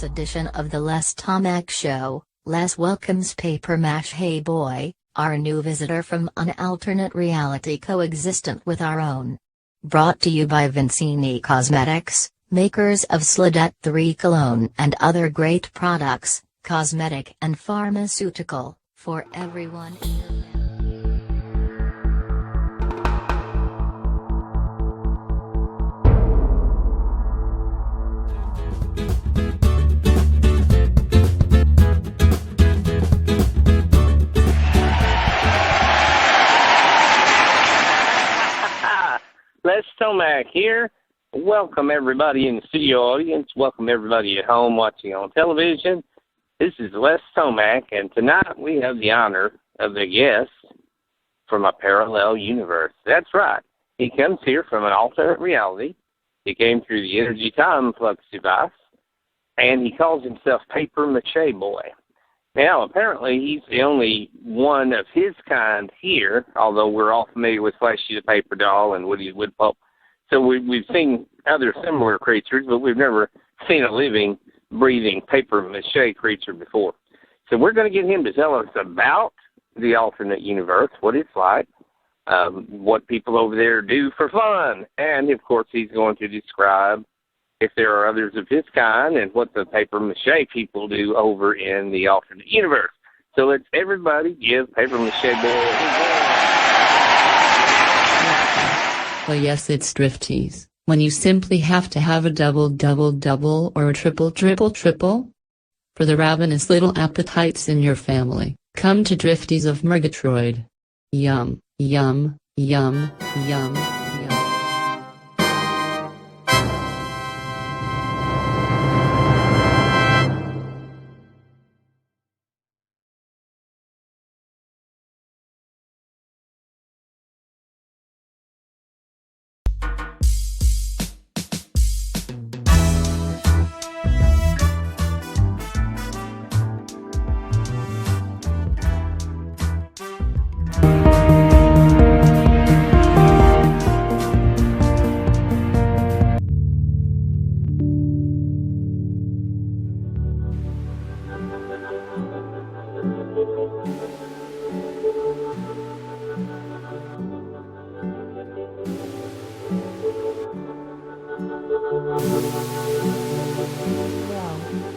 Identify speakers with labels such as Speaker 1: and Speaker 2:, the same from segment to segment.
Speaker 1: this edition of the Les Tomac Show, Les welcomes Paper Mache Boy, our new visitor from an alternate reality coexistent with our own. Brought to you by Vincini Cosmetics, makers of Sledette 3 cologne and other great products, cosmetic and pharmaceutical, for everyone in your family.
Speaker 2: Les Tomac here. Welcome everybody in the studio audience. Welcome everybody at home watching on television. This is Les Tomac, and tonight we have the honor of the guest from a parallel universe. That's right. He comes here from an alternate reality. He came through the energy time flux device, and he calls himself Paper Mache Boy. Now, apparently, he's the only one of his kind here, although we're all familiar with Flashy the Paper Doll and Woody Woodpulp. So we've seen other similar creatures, but we've never seen a living, breathing paper mache creature before. So we're going to get him to tell us about the alternate universe, what it's like, what people over there do for fun, and, of course, he's going to describe if there are others of his kind, and what the paper mache people do over in the alternate universe. So let's everybody give Paper Mache Boy a
Speaker 3: Well, yes, it's Drifties, when you simply have to have a double double double or a triple triple triple. For the ravenous little appetites in your family, come to Drifties of Murgatroyd. Yum, yum, yum, yum.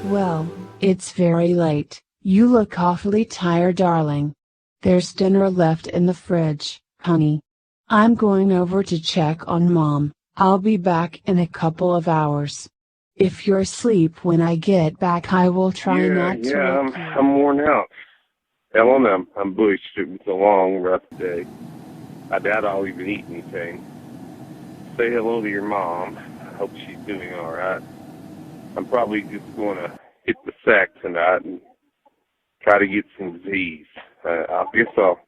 Speaker 4: Well, it's very late. You look awfully tired, darling. There's dinner left in the fridge, honey. I'm going over to check on Mom. I'll be back in a couple of hours. If you're asleep when I get back, I will try not to.
Speaker 5: I'm worn out. Ellen, I'm bushed. It was a long, rough day. I doubt I'll even eat anything. Say hello to your mom. I hope she's doing all right. I'm probably just going to hit the sack tonight and try to get some Z's. I guess I'll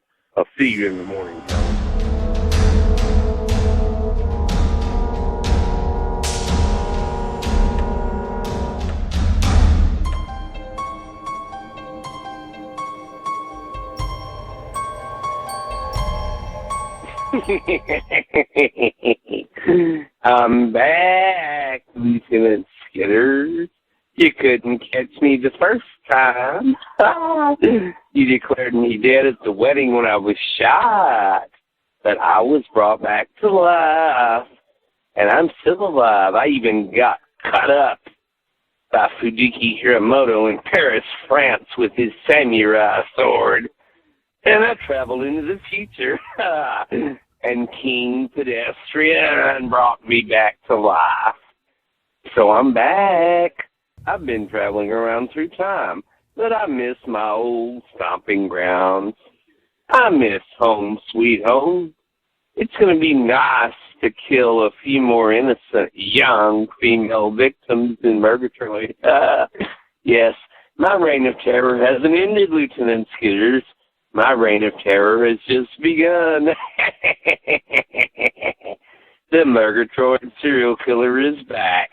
Speaker 5: see you in the morning.
Speaker 2: I'm back, Lieutenant Skitters. You couldn't catch me the first time. You declared me dead at the wedding when I was shot, but I was brought back to life, and I'm still alive. I even got cut up by Fujiki Hiramoto in Paris, France, with his samurai sword, and I traveled into the future. And King Pedestrian brought me back to life. So I'm back. I've been traveling around through time, but I miss my old stomping grounds. I miss home, sweet home. It's going to be nice to kill a few more innocent young female victims in Murgatroyd. Yes, my reign of terror hasn't ended, Lieutenant Skitters. My reign of terror has just begun. The Murgatroyd serial killer is back.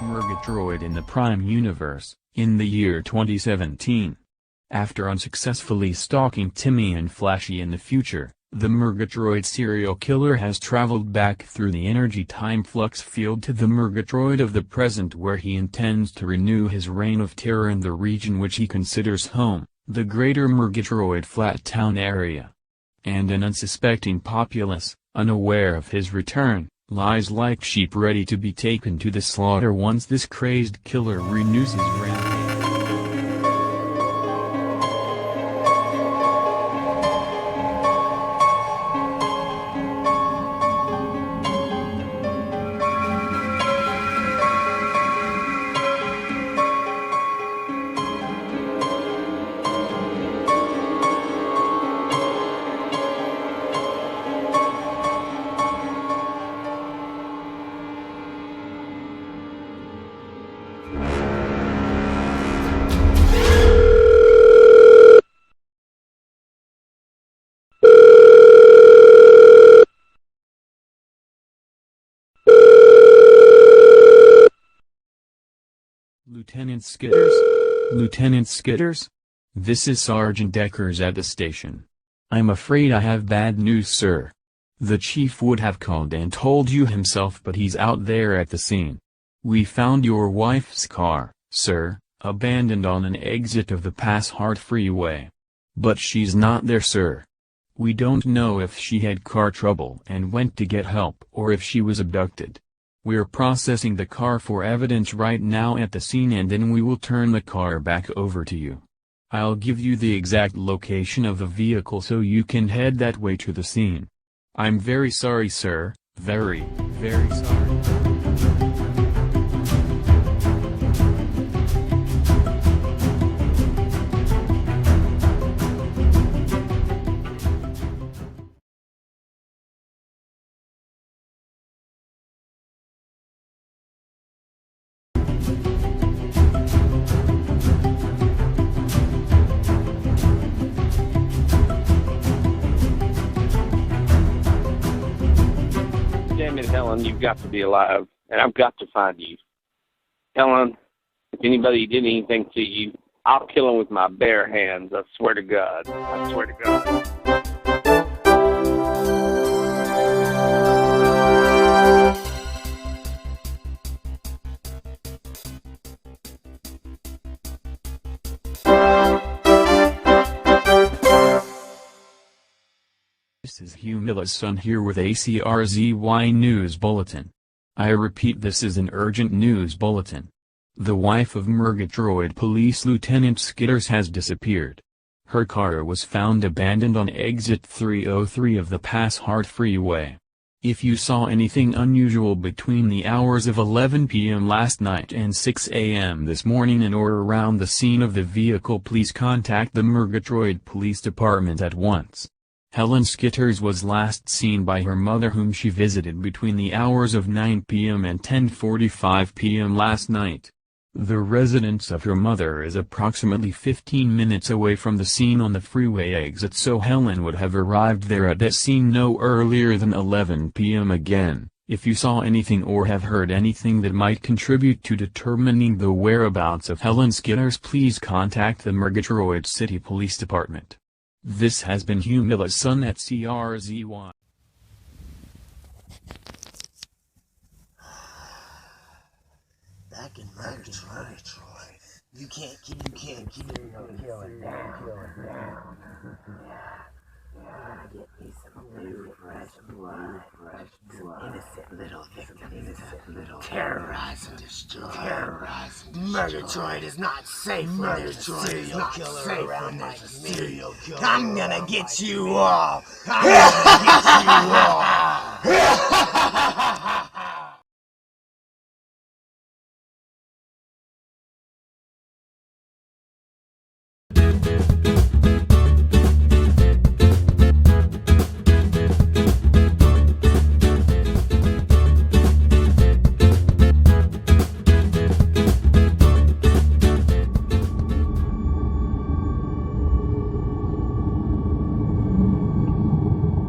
Speaker 6: Murgatroyd in the Prime Universe, in the year 2017. After unsuccessfully stalking Timmy and Flashy in the future, the Murgatroyd serial killer has traveled back through the energy time flux field to the Murgatroyd of the present, where he intends to renew his reign of terror in the region which he considers home, the greater Murgatroyd Flat Town area. And an unsuspecting populace, unaware of his return, lies like sheep ready to be taken to the slaughter once this crazed killer renews his rampage. Lieutenant Skitters? Lieutenant Skitters? This is Sergeant Deckers at the station. I'm afraid I have bad news, sir. The chief would have called and told you himself, but he's out there at the scene. We found your wife's car, sir, abandoned on an exit of the Pass Hart Freeway. But she's not there, sir. We don't know if she had car trouble and went to get help or if she was abducted. We're processing the car for evidence right now at the scene, and then we will turn the car back over to you. I'll give you the exact location of the vehicle so you can head that way to the scene. I'm very sorry, sir, very, very sorry.
Speaker 2: Damn it, Helen, you've got to be alive, and I've got to find you. Helen, if anybody did anything to you, I'll kill them with my bare hands. I swear to God. I swear to God.
Speaker 6: This is Hugh Miller's son here with ACRZY News Bulletin. I repeat, this is an urgent news bulletin. The wife of Murgatroyd Police Lieutenant Skitters has disappeared. Her car was found abandoned on exit 303 of the Pass Hart Freeway. If you saw anything unusual between the hours of 11 p.m. last night and 6 a.m. this morning in or around the scene of the vehicle, please contact the Murgatroyd Police Department at once. Helen Skitters was last seen by her mother, whom she visited between the hours of 9 p.m. and 10:45 p.m. last night. The residence of her mother is approximately 15 minutes away from the scene on the freeway exit, so Helen would have arrived there at that scene no earlier than 11 p.m. Again, if you saw anything or have heard anything that might contribute to determining the whereabouts of Helen Skitters, please contact the Murgatroyd City Police Department. This has been Hugh Miller's son at CRZY.
Speaker 7: Back in Murgatroyd, you can't keep serial killing down. Gotta get me some new fresh blood, some innocent little victims, terrorize and destroy. Murgatroyd is not safe when there's a serial killer around like me. I'm gonna get you all.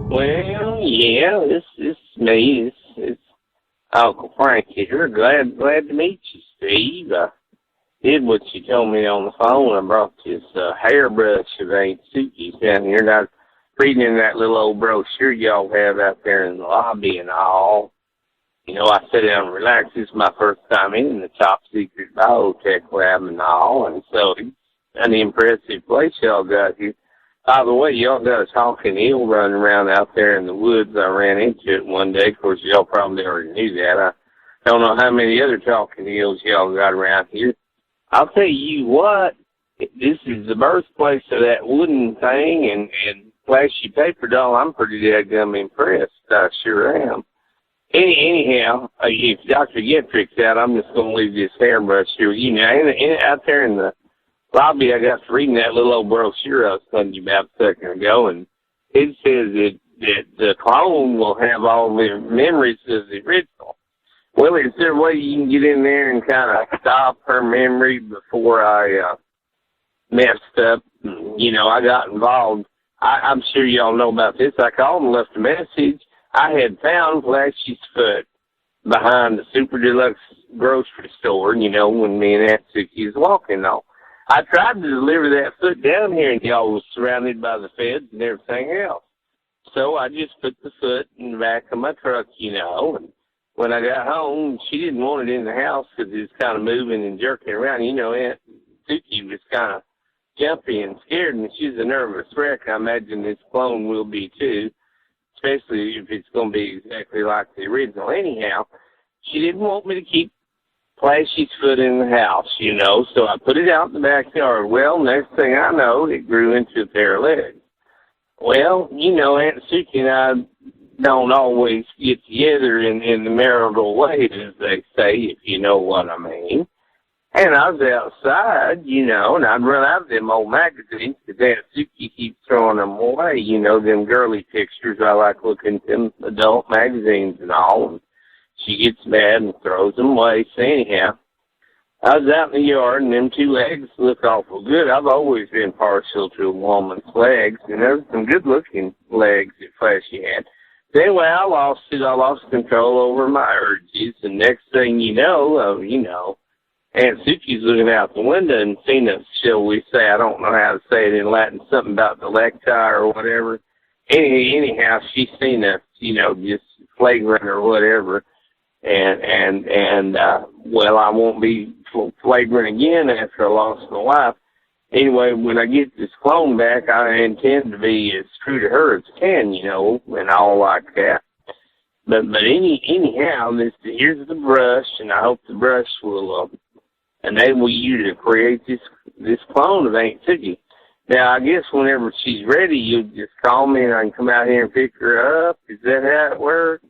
Speaker 2: Well, yeah, this is me. It's Uncle Frank here. Glad to meet you. Steve. I did what you told me on the phone. I brought this hairbrush of Aunt Sukey's down here, and I was reading in that little old brochure y'all have out there in the lobby and all. You know, I sit down and relax. This is my first time in the top secret biotech lab and all, and so it's an impressive place y'all got here. By the way, y'all got a talking eel running around out there in the woods. I ran into it one day. Of course, y'all probably already knew that. I don't know how many other talking eels y'all got around here. I'll tell you what, this is the birthplace of that wooden thing and flashy paper doll. I'm pretty dadgum impressed. I sure am. Anyhow, if Dr. Getrick's out, I'm just going to leave this hairbrush here. You know, out there in the lobby, I got to reading that little old brochure I was telling you about a second ago, and it says that the clone will have all the memories of the original. Well, is there a way you can get in there and kind of stop her memory before I messed up? You know, I got involved. I'm sure y'all know about this. I called and left a message. I had found Flashy's foot behind the Super Deluxe grocery store, you know, when me and Aunt Suki was walking on. I tried to deliver that foot down here, and y'all was surrounded by the feds and everything else. So I just put the foot in the back of my truck, you know, and when I got home, she didn't want it in the house because it was kind of moving and jerking around. You know, Aunt Suki was kind of jumpy and scared, and she's a nervous wreck. I imagine this clone will be, too, especially if it's going to be exactly like the original. Anyhow, she didn't want me to keep Flashy's foot in the house, you know, so I put it out in the backyard. Well, next thing I know, it grew into a pair of legs. Well, you know, Aunt Suki and I don't always get together in the marital way, as they say, if you know what I mean. And I was outside, you know, and I'd run out of them old magazines because Aunt Suki keeps throwing them away, you know, them girly pictures. I like looking at them adult magazines and all. And she gets mad and throws them away. So anyhow, I was out in the yard, and them two legs look awful good. I've always been partial to a woman's legs, and there were some good-looking legs that Flashy had. So anyway, I lost it. I lost control over my urges, and next thing you know, Aunt Suki's looking out the window and seen us, shall we say, I don't know how to say it in Latin, something about the lecti or whatever. Anyhow, she's seen us, you know, just flagrant or whatever. Well, I won't be flagrant again after I lost my wife. Anyway, when I get this clone back, I intend to be as true to her as I can, you know, and all like that. But anyhow, here's the brush, and I hope the brush will enable you to create this clone of Aunt Suki. Now, I guess whenever she's ready, you'll just call me and I can come out here and pick her up. Is that how it works?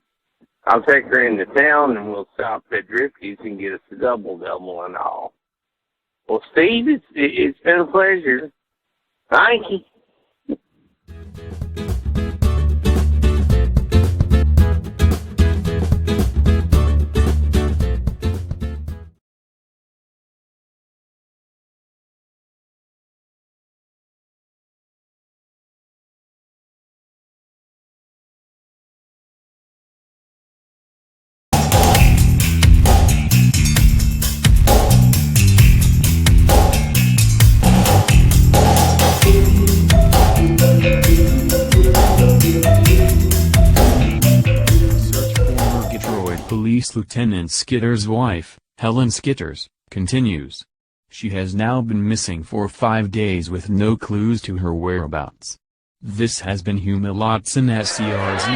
Speaker 2: I'll take her into town and we'll stop at Drifty's and get us a double and all. Well, Steve, it's been a pleasure. Thank you.
Speaker 6: Police Lieutenant Skitter's wife, Helen Skitters, continues. She has now been missing for 5 days with no clues to her whereabouts. This has been Huma Lotson SCRZ.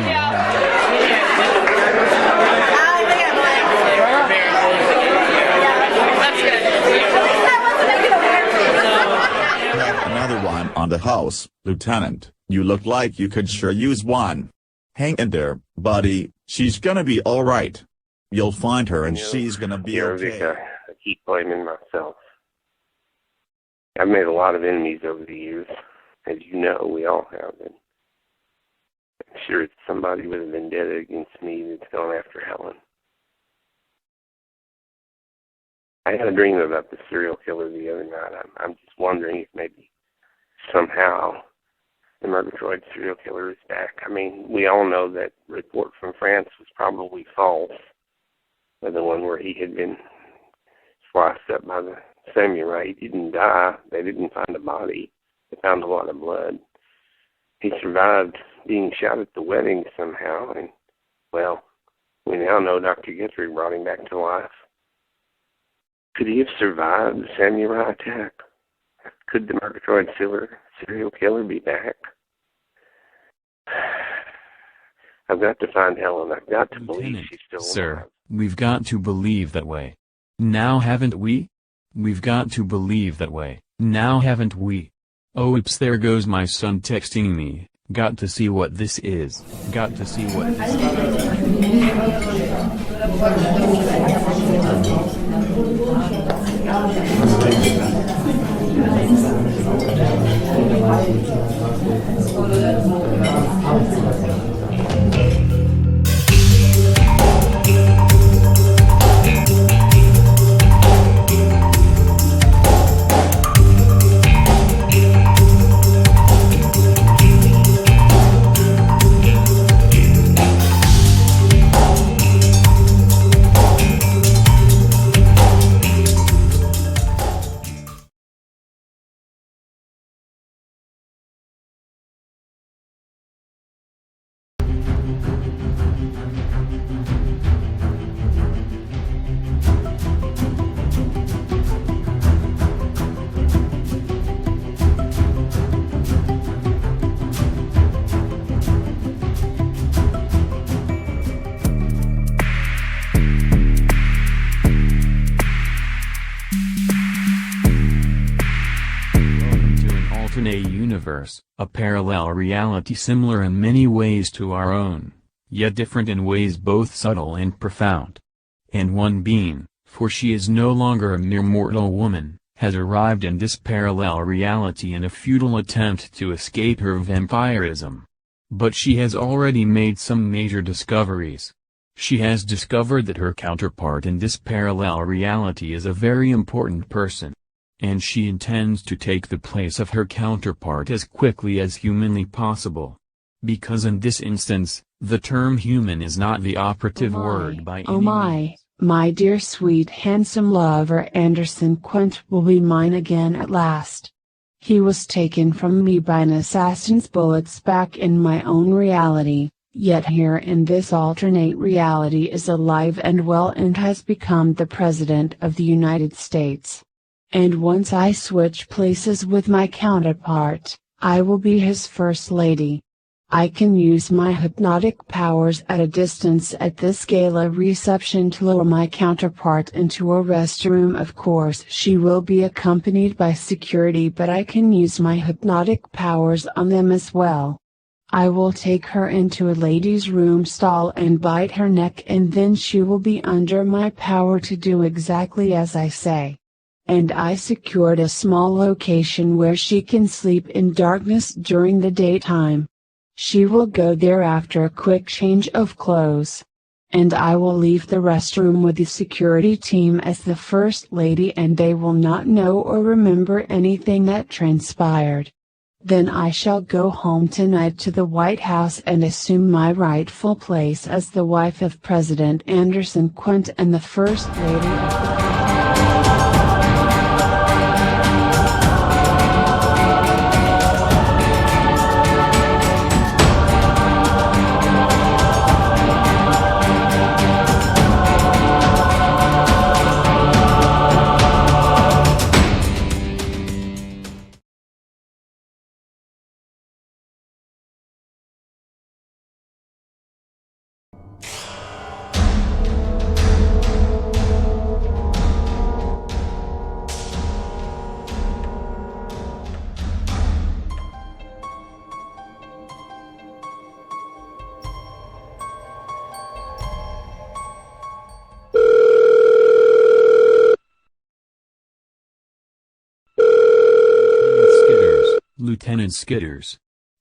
Speaker 8: Another one on the house, Lieutenant. You look like you could sure use one. Hang in there, buddy. She's gonna be all right. You'll find her and she's gonna be okay.
Speaker 5: I keep blaming myself. I've made a lot of enemies over the years. As you know, we all have. And I'm sure it's somebody with a vendetta against me that's going after Helen. I had a dream about the serial killer the other night. I'm just wondering if maybe somehow the Murgatroyd serial killer is back. I mean, we all know that report from France was probably false, but the one where he had been up by the samurai. He didn't die. They didn't find a body. They found a lot of blood. He survived being shot at the wedding somehow, and, well, we now know Dr. Guthrie brought him back to life. Could he have survived the samurai attack? Could the Murgatroyd serial killer be back? I've got to find Helen. I've got to believe she's still alive.
Speaker 6: Sir, we've got to believe that way. Now haven't we? We've got to believe that way. Now haven't we? Oh, oops, there goes my son texting me. Got to see what this is. Got to see what this universe, a parallel reality similar in many ways to our own, yet different in ways both subtle and profound. And one being, for she is no longer a mere mortal woman, has arrived in this parallel reality in a futile attempt to escape her vampirism. But she has already made some major discoveries. She has discovered that her counterpart in this parallel reality is a very important person. And she intends to take the place of her counterpart as quickly as humanly possible. Because in this instance, the term human is not the operative word by any means.
Speaker 4: My dear sweet handsome lover Anderson Quint will be mine again at last. He was taken from me by an assassin's bullets back in my own reality, yet here in this alternate reality is alive and well and has become the President of the United States. And once I switch places with my counterpart, I will be his first lady. I can use my hypnotic powers at a distance at this gala reception to lure my counterpart into a restroom. Of course, she will be accompanied by security, but I can use my hypnotic powers on them as well. I will take her into a ladies' room stall and bite her neck, and then she will be under my power to do exactly as I say. And I secured a small location where she can sleep in darkness during the daytime. She will go there after a quick change of clothes. And I will leave the restroom with the security team as the first lady, and they will not know or remember anything that transpired. Then I shall go home tonight to the White House and assume my rightful place as the wife of President Anderson Quint and the First Lady of the
Speaker 6: Lieutenant Skitters.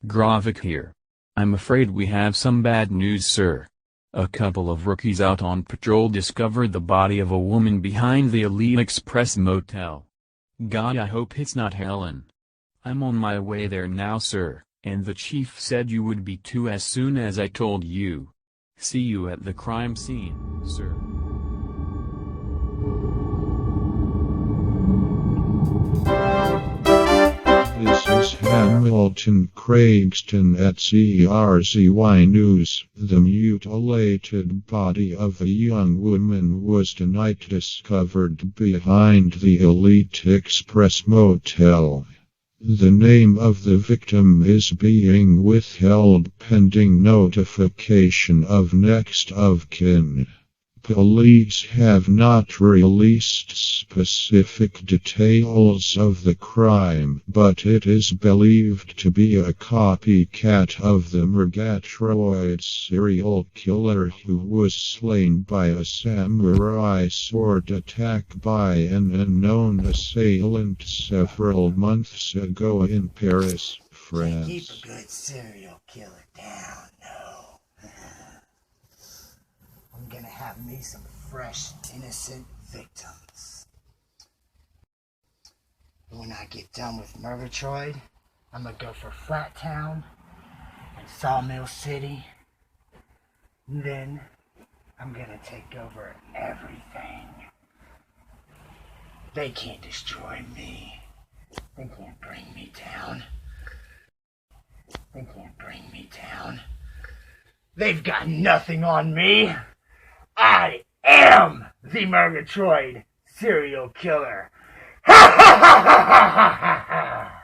Speaker 6: Gravik here. I'm afraid we have some bad news, sir. A couple of rookies out on patrol discovered the body of a woman behind the Elite Express motel. God, I hope it's not Helen. I'm on my way there now, sir, and the chief said you would be too as soon as I told you. See you at the crime scene, sir.
Speaker 9: Hamilton Craigston at CRZY News. The mutilated body of a young woman was tonight discovered behind the Elite Express Motel. The name of the victim is being withheld pending notification of next of kin. Police have not released specific details of the crime, but it is believed to be a copycat of the Murgatroyd serial killer who was slain by a samurai sword attack by an unknown assailant several months ago in Paris, France.
Speaker 7: Keep a good serial killer down, no. I'm gonna have me some fresh, innocent victims. When I get done with Murgatroyd, I'm gonna go for Flat Town and Sawmill City. And then I'm gonna take over everything. They can't destroy me. They can't bring me down. They can't bring me down. They've got nothing on me. I am the Murgatroyd serial killer. Ha ha ha ha ha ha ha!